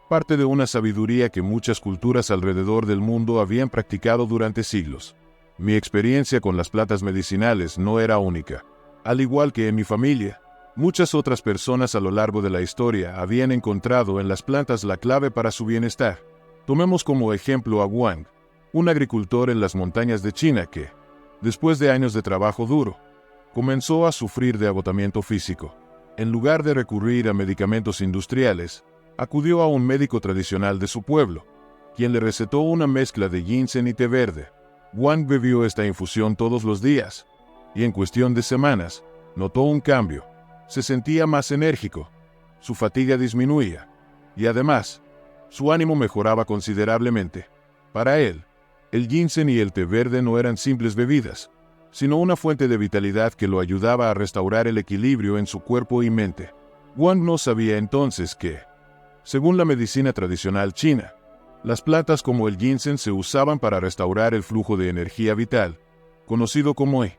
parte de una sabiduría que muchas culturas alrededor del mundo habían practicado durante siglos. Mi experiencia con las plantas medicinales no era única. Al igual que en mi familia, muchas otras personas a lo largo de la historia habían encontrado en las plantas la clave para su bienestar. Tomemos como ejemplo a Wang, un agricultor en las montañas de China que, después de años de trabajo duro, comenzó a sufrir de agotamiento físico. En lugar de recurrir a medicamentos industriales, acudió a un médico tradicional de su pueblo, quien le recetó una mezcla de ginseng y té verde. Wang bebió esta infusión todos los días, y en cuestión de semanas, notó un cambio. Se sentía más enérgico, su fatiga disminuía, y además, su ánimo mejoraba considerablemente. Para él, el ginseng y el té verde no eran simples bebidas, sino una fuente de vitalidad que lo ayudaba a restaurar el equilibrio en su cuerpo y mente. Wang no sabía entonces que, Según la medicina tradicional china, las plantas como el ginseng se usaban para restaurar el flujo de energía vital, conocido como Yi.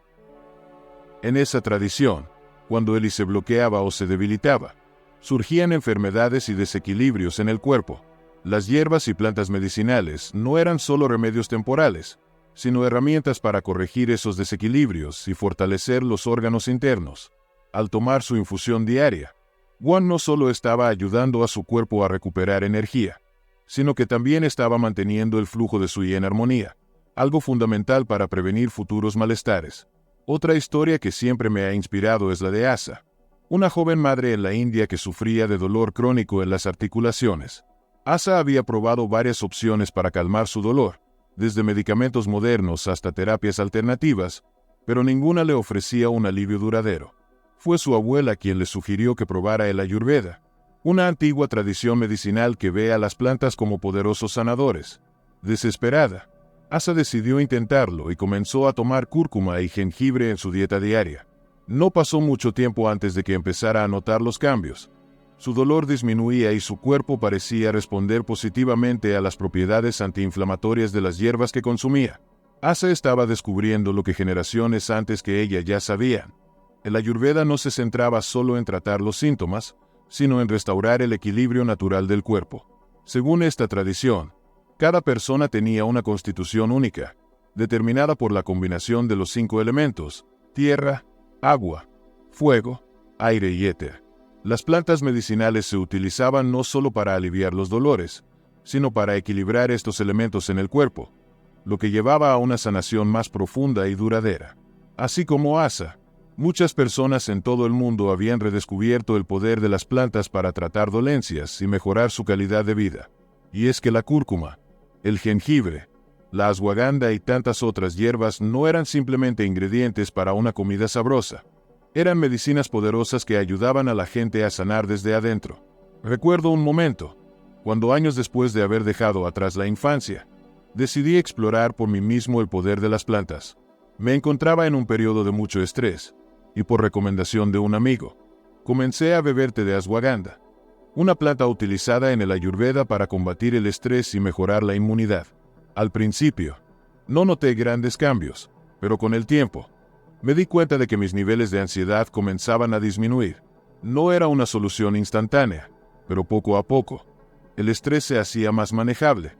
En esa tradición, cuando el Yi se bloqueaba o se debilitaba, surgían enfermedades y desequilibrios en el cuerpo. Las hierbas y plantas medicinales no eran solo remedios temporales, sino herramientas para corregir esos desequilibrios y fortalecer los órganos internos. Al tomar su infusión diaria, Guan no solo estaba ayudando a su cuerpo a recuperar energía, sino que también estaba manteniendo el flujo de su Yi en armonía, algo fundamental para prevenir futuros malestares. Otra historia que siempre me ha inspirado es la de Asa, una joven madre en la India que sufría de dolor crónico en las articulaciones. Asa había probado varias opciones para calmar su dolor, desde medicamentos modernos hasta terapias alternativas, pero ninguna le ofrecía un alivio duradero. Fue su abuela quien le sugirió que probara el Ayurveda, una antigua tradición medicinal que ve a las plantas como poderosos sanadores. Desesperada, Asa decidió intentarlo y comenzó a tomar cúrcuma y jengibre en su dieta diaria. No pasó mucho tiempo antes de que empezara a notar los cambios. Su dolor disminuía y su cuerpo parecía responder positivamente a las propiedades antiinflamatorias de las hierbas que consumía. Asa estaba descubriendo lo que generaciones antes que ella ya sabían. El Ayurveda no se centraba solo en tratar los síntomas, sino en restaurar el equilibrio natural del cuerpo. Según esta tradición, cada persona tenía una constitución única, determinada por la combinación de los 5 elementos: tierra, agua, fuego, aire y éter. Las plantas medicinales se utilizaban no solo para aliviar los dolores, sino para equilibrar estos elementos en el cuerpo, lo que llevaba a una sanación más profunda y duradera. Así como Asa, muchas personas en todo el mundo habían redescubierto el poder de las plantas para tratar dolencias y mejorar su calidad de vida. Y es que la cúrcuma, el jengibre, la ashwagandha y tantas otras hierbas no eran simplemente ingredientes para una comida sabrosa. Eran medicinas poderosas que ayudaban a la gente a sanar desde adentro. Recuerdo un momento, cuando años después de haber dejado atrás la infancia, decidí explorar por mí mismo el poder de las plantas. Me encontraba en un periodo de mucho estrés, y por recomendación de un amigo, comencé a beber té de ashwagandha, una planta utilizada en el Ayurveda para combatir el estrés y mejorar la inmunidad. Al principio, no noté grandes cambios, pero con el tiempo, me di cuenta de que mis niveles de ansiedad comenzaban a disminuir. No era una solución instantánea, pero poco a poco, el estrés se hacía más manejable,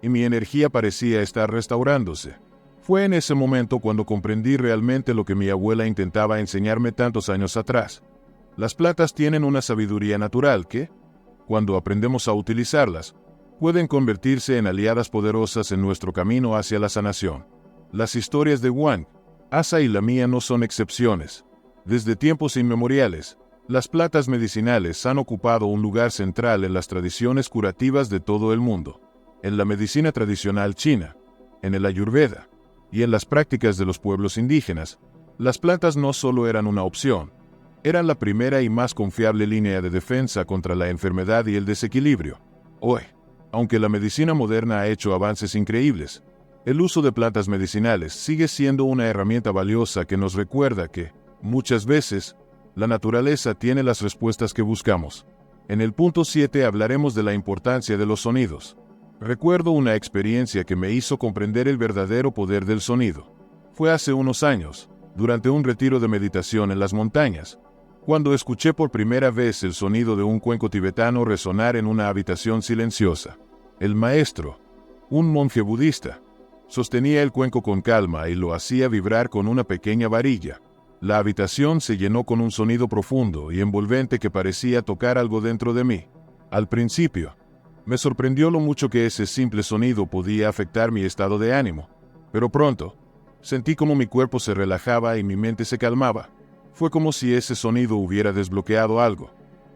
y mi energía parecía estar restaurándose. Fue en ese momento cuando comprendí realmente lo que mi abuela intentaba enseñarme tantos años atrás. Las plantas tienen una sabiduría natural que, cuando aprendemos a utilizarlas, pueden convertirse en aliadas poderosas en nuestro camino hacia la sanación. Las historias de Guan, Asa y la mía no son excepciones. Desde tiempos inmemoriales, las plantas medicinales han ocupado un lugar central en las tradiciones curativas de todo el mundo. En la medicina tradicional china, en el Ayurveda y en las prácticas de los pueblos indígenas, las plantas no solo eran una opción, eran la primera y más confiable línea de defensa contra la enfermedad y el desequilibrio. Hoy, aunque la medicina moderna ha hecho avances increíbles, el uso de plantas medicinales sigue siendo una herramienta valiosa que nos recuerda que, muchas veces, la naturaleza tiene las respuestas que buscamos. En el punto 7 hablaremos de la importancia de los sonidos. Recuerdo una experiencia que me hizo comprender el verdadero poder del sonido. Fue hace unos años, durante un retiro de meditación en las montañas, cuando escuché por primera vez el sonido de un cuenco tibetano resonar en una habitación silenciosa. El maestro, un monje budista, sostenía el cuenco con calma y lo hacía vibrar con una pequeña varilla. La habitación se llenó con un sonido profundo y envolvente que parecía tocar algo dentro de mí. Al principio, me sorprendió lo mucho que ese simple sonido podía afectar mi estado de ánimo, pero pronto, sentí como mi cuerpo se relajaba y mi mente se calmaba. Fue como si ese sonido hubiera desbloqueado algo,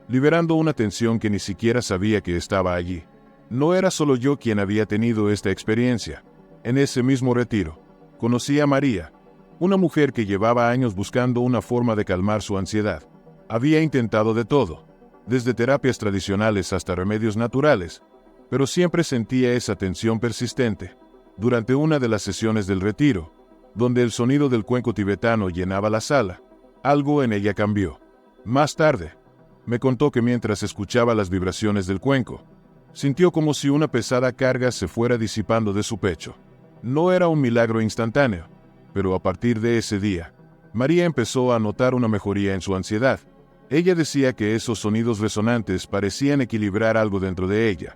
liberando una tensión que ni siquiera sabía que estaba allí. No era solo yo quien había tenido esta experiencia. En ese mismo retiro, conocí a María, una mujer que llevaba años buscando una forma de calmar su ansiedad. Había intentado de todo, desde terapias tradicionales hasta remedios naturales, pero siempre sentía esa tensión persistente. Durante una de las sesiones del retiro, donde el sonido del cuenco tibetano llenaba la sala, algo en ella cambió. Más tarde, Me contó que mientras escuchaba las vibraciones del cuenco, sintió como si una pesada carga se fuera disipando de su pecho. No era un milagro instantáneo, pero a partir de ese día, María empezó a notar una mejoría en su ansiedad. Ella decía que esos sonidos resonantes parecían equilibrar algo dentro de ella,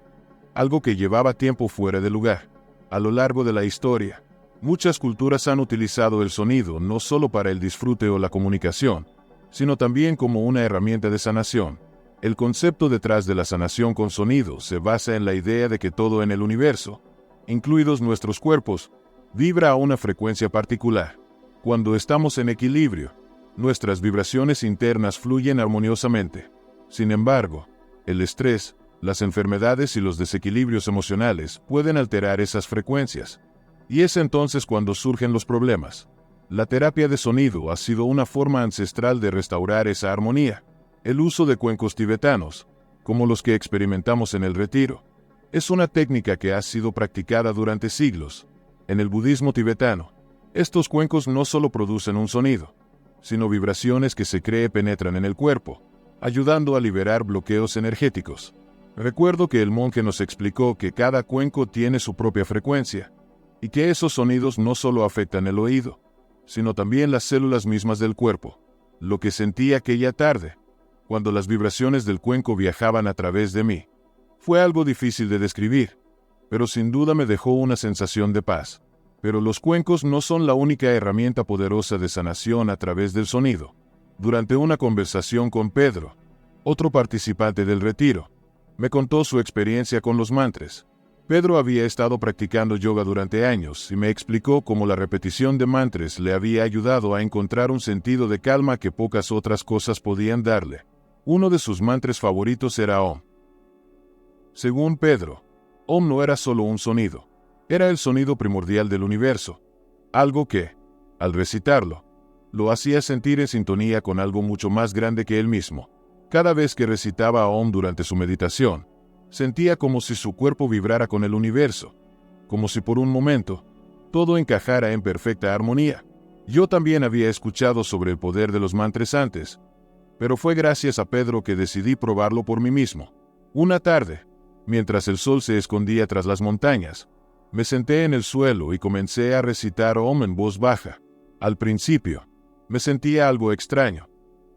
algo que llevaba tiempo fuera de lugar. A lo largo de la historia, muchas culturas han utilizado el sonido no solo para el disfrute o la comunicación, sino también como una herramienta de sanación. El concepto detrás de la sanación con sonido se basa en la idea de que todo en el universo, incluidos nuestros cuerpos, vibra a una frecuencia particular. Cuando estamos en equilibrio, nuestras vibraciones internas fluyen armoniosamente. Sin embargo, el estrés, las enfermedades y los desequilibrios emocionales pueden alterar esas frecuencias. Y es entonces cuando surgen los problemas. La terapia de sonido ha sido una forma ancestral de restaurar esa armonía. El uso de cuencos tibetanos, como los que experimentamos en el retiro, es una técnica que ha sido practicada durante siglos. En el budismo tibetano, estos cuencos no solo producen un sonido, sino vibraciones que se cree penetran en el cuerpo, ayudando a liberar bloqueos energéticos. Recuerdo que el monje nos explicó que cada cuenco tiene su propia frecuencia, y que esos sonidos no solo afectan el oído, sino también las células mismas del cuerpo. Lo que sentí aquella tarde, cuando las vibraciones del cuenco viajaban a través de mí, fue algo difícil de describir, pero sin duda me dejó una sensación de paz. Pero los cuencos no son la única herramienta poderosa de sanación a través del sonido. Durante una conversación con Pedro, otro participante del retiro, me contó su experiencia con los mantras. Pedro había estado practicando yoga durante años y me explicó cómo la repetición de mantras le había ayudado a encontrar un sentido de calma que pocas otras cosas podían darle. Uno de sus mantras favoritos era Om. Según Pedro, Om no era solo un sonido, era el sonido primordial del universo, algo que, al recitarlo, lo hacía sentir en sintonía con algo mucho más grande que él mismo. Cada vez que recitaba Om durante su meditación, sentía como si su cuerpo vibrara con el universo, como si por un momento, todo encajara en perfecta armonía. Yo también había escuchado sobre el poder de los mantras antes, pero fue gracias a Pedro que decidí probarlo por mí mismo. Una tarde, mientras el sol se escondía tras las montañas, me senté en el suelo y comencé a recitar Om en voz baja. Al principio, me sentía algo extraño,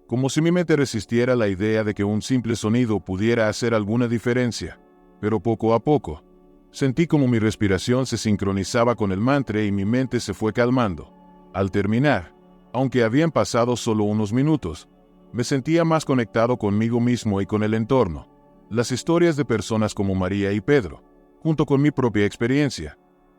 como si mi mente resistiera la idea de que un simple sonido pudiera hacer alguna diferencia. Pero poco a poco, sentí como mi respiración se sincronizaba con el mantra y mi mente se fue calmando. Al terminar, aunque habían pasado solo unos minutos, me sentía más conectado conmigo mismo y con el entorno. Las historias de personas como María y Pedro, junto con mi propia experiencia,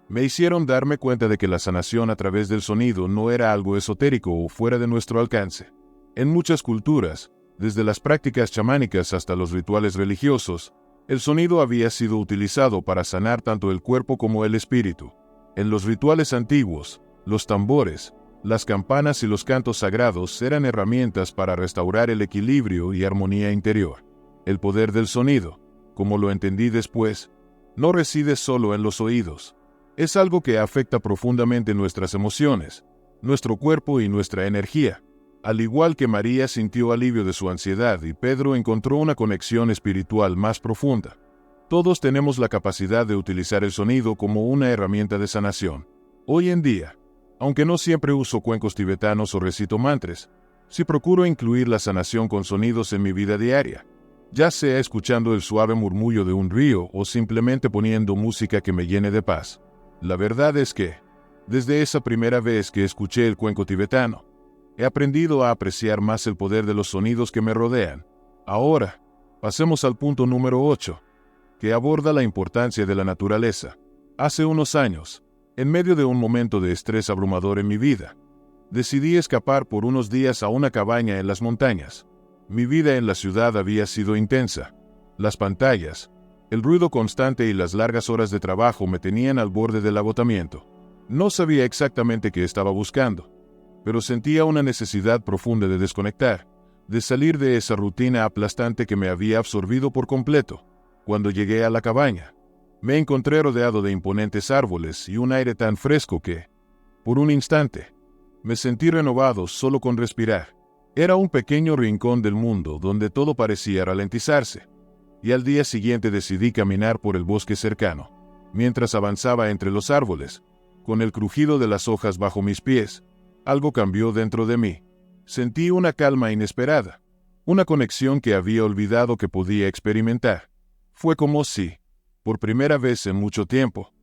me hicieron darme cuenta de que la sanación a través del sonido no era algo esotérico o fuera de nuestro alcance. En muchas culturas, desde las prácticas chamánicas hasta los rituales religiosos, el sonido había sido utilizado para sanar tanto el cuerpo como el espíritu. En los rituales antiguos, los tambores, las campanas y los cantos sagrados eran herramientas para restaurar el equilibrio y armonía interior. El poder del sonido, como lo entendí después, no reside solo en los oídos. Es algo que afecta profundamente nuestras emociones, nuestro cuerpo y nuestra energía. Al igual que María sintió alivio de su ansiedad y Pedro encontró una conexión espiritual más profunda. Todos tenemos la capacidad de utilizar el sonido como una herramienta de sanación. Hoy en día, aunque no siempre uso cuencos tibetanos o recito mantras, sí procuro incluir la sanación con sonidos en mi vida diaria, ya sea escuchando el suave murmullo de un río o simplemente poniendo música que me llene de paz. La verdad es que, desde esa primera vez que escuché el cuenco tibetano, he aprendido a apreciar más el poder de los sonidos que me rodean. Ahora, pasemos al punto número 8, que aborda la importancia de la naturaleza. Hace unos años, en medio de un momento de estrés abrumador en mi vida, decidí escapar por unos días a una cabaña en las montañas. Mi vida en la ciudad había sido intensa. Las pantallas, el ruido constante y las largas horas de trabajo me tenían al borde del agotamiento. No sabía exactamente qué estaba buscando, pero sentía una necesidad profunda de desconectar, de salir de esa rutina aplastante que me había absorbido por completo. Cuando llegué a la cabaña, me encontré rodeado de imponentes árboles y un aire tan fresco que, por un instante, me sentí renovado solo con respirar. Era un pequeño rincón del mundo donde todo parecía ralentizarse, y al día siguiente decidí caminar por el bosque cercano. Mientras avanzaba entre los árboles, con el crujido de las hojas bajo mis pies, algo cambió dentro de mí. Sentí una calma inesperada, una conexión que había olvidado que podía experimentar. Fue como si, por primera vez en mucho tiempo,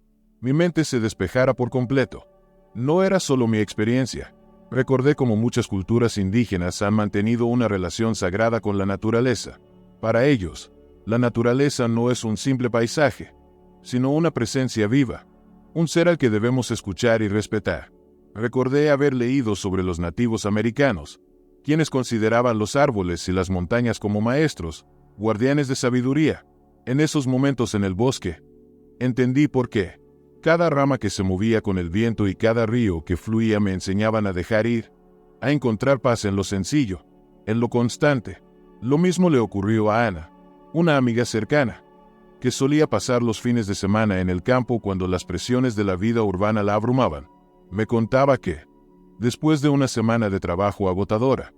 mi mente se despejara por completo. No era solo mi experiencia. Recordé cómo muchas culturas indígenas han mantenido una relación sagrada con la naturaleza. Para ellos, la naturaleza no es un simple paisaje, sino una presencia viva, un ser al que debemos escuchar y respetar. Recordé haber leído sobre los nativos americanos, quienes consideraban los árboles y las montañas como maestros, guardianes de sabiduría. En esos momentos en el bosque, entendí por qué. Cada rama que se movía con el viento y cada río que fluía me enseñaban a dejar ir, a encontrar paz en lo sencillo, en lo constante. Lo mismo le ocurrió a Ana, una amiga cercana, que solía pasar los fines de semana en el campo cuando las presiones de la vida urbana la abrumaban. Me contaba que, después de una semana de trabajo agotadora,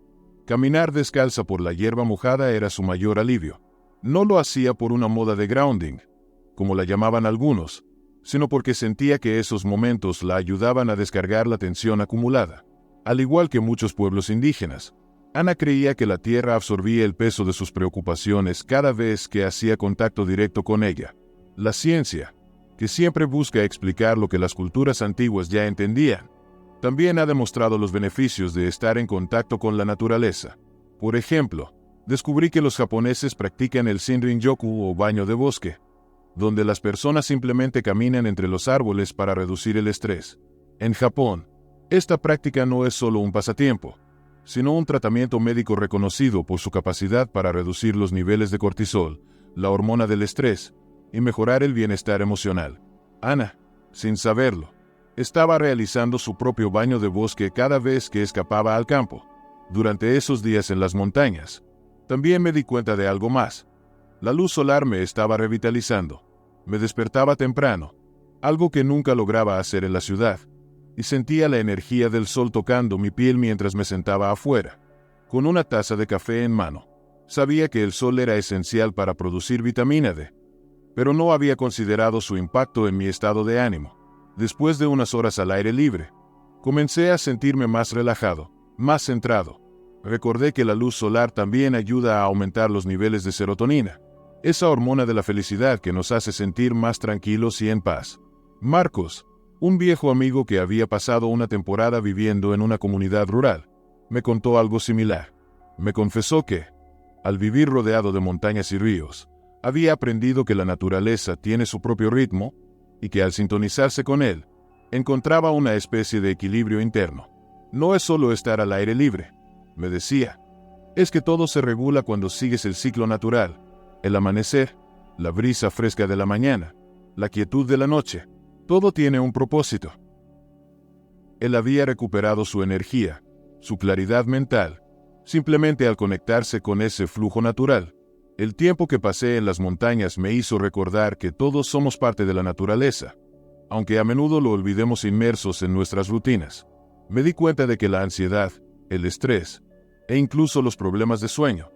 caminar descalza por la hierba mojada era su mayor alivio. No lo hacía por una moda de grounding, como la llamaban algunos, sino porque sentía que esos momentos la ayudaban a descargar la tensión acumulada. Al igual que muchos pueblos indígenas, Ana creía que la tierra absorbía el peso de sus preocupaciones cada vez que hacía contacto directo con ella. La ciencia, que siempre busca explicar lo que las culturas antiguas ya entendían, también ha demostrado los beneficios de estar en contacto con la naturaleza. Por ejemplo, descubrí que los japoneses practican el Shinrin-yoku o baño de bosque, donde las personas simplemente caminan entre los árboles para reducir el estrés. En Japón, esta práctica no es solo un pasatiempo, sino un tratamiento médico reconocido por su capacidad para reducir los niveles de cortisol, la hormona del estrés, y mejorar el bienestar emocional. Ana, sin saberlo, estaba realizando su propio baño de bosque cada vez que escapaba al campo. Durante esos días en las montañas, también me di cuenta de algo más. La luz solar me estaba revitalizando. Me despertaba temprano, algo que nunca lograba hacer en la ciudad, y sentía la energía del sol tocando mi piel mientras me sentaba afuera, con una taza de café en mano. Sabía que el sol era esencial para producir vitamina D, pero no había considerado su impacto en mi estado de ánimo. Después de unas horas al aire libre, comencé a sentirme más relajado, más centrado. Recordé que la luz solar también ayuda a aumentar los niveles de serotonina, esa hormona de la felicidad que nos hace sentir más tranquilos y en paz. Marcos, un viejo amigo que había pasado una temporada viviendo en una comunidad rural, me contó algo similar. Me confesó que, al vivir rodeado de montañas y ríos, había aprendido que la naturaleza tiene su propio ritmo y que al sintonizarse con él, encontraba una especie de equilibrio interno. No es solo estar al aire libre, me decía, es que todo se regula cuando sigues el ciclo natural. El amanecer, la brisa fresca de la mañana, la quietud de la noche, todo tiene un propósito. Él había recuperado su energía, su claridad mental, simplemente al conectarse con ese flujo natural. El tiempo que pasé en las montañas me hizo recordar que todos somos parte de la naturaleza, aunque a menudo lo olvidemos inmersos en nuestras rutinas. Me di cuenta de que la ansiedad, el estrés, e incluso los problemas de sueño,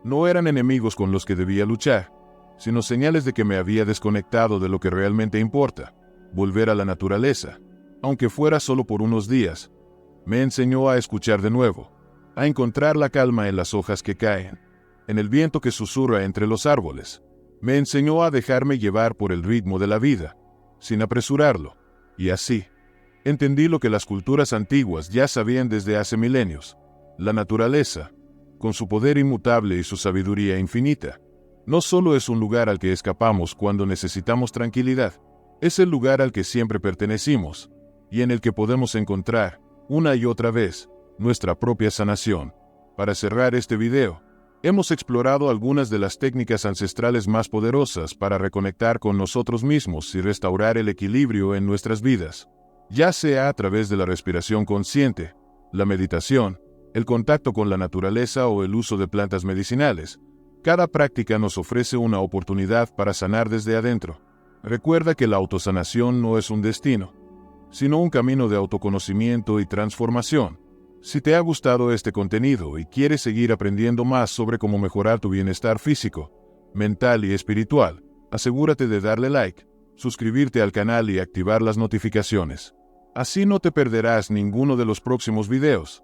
no eran enemigos con los que debía luchar, sino señales de que me había desconectado de lo que realmente importa. Volver a la naturaleza, aunque fuera solo por unos días, me enseñó a escuchar de nuevo, a encontrar la calma en las hojas que caen, en el viento que susurra entre los árboles. Me enseñó a dejarme llevar por el ritmo de la vida, sin apresurarlo, y así, entendí lo que las culturas antiguas ya sabían desde hace milenios. La naturaleza, con su poder inmutable y su sabiduría infinita, no solo es un lugar al que escapamos cuando necesitamos tranquilidad, es el lugar al que siempre pertenecimos, y en el que podemos encontrar, una y otra vez, nuestra propia sanación. Para cerrar este video, hemos explorado algunas de las técnicas ancestrales más poderosas para reconectar con nosotros mismos y restaurar el equilibrio en nuestras vidas, ya sea a través de la respiración consciente, la meditación, el contacto con la naturaleza o el uso de plantas medicinales. Cada práctica nos ofrece una oportunidad para sanar desde adentro. Recuerda que la autosanación no es un destino, sino un camino de autoconocimiento y transformación. Si te ha gustado este contenido y quieres seguir aprendiendo más sobre cómo mejorar tu bienestar físico, mental y espiritual, asegúrate de darle like, suscribirte al canal y activar las notificaciones. Así no te perderás ninguno de los próximos videos.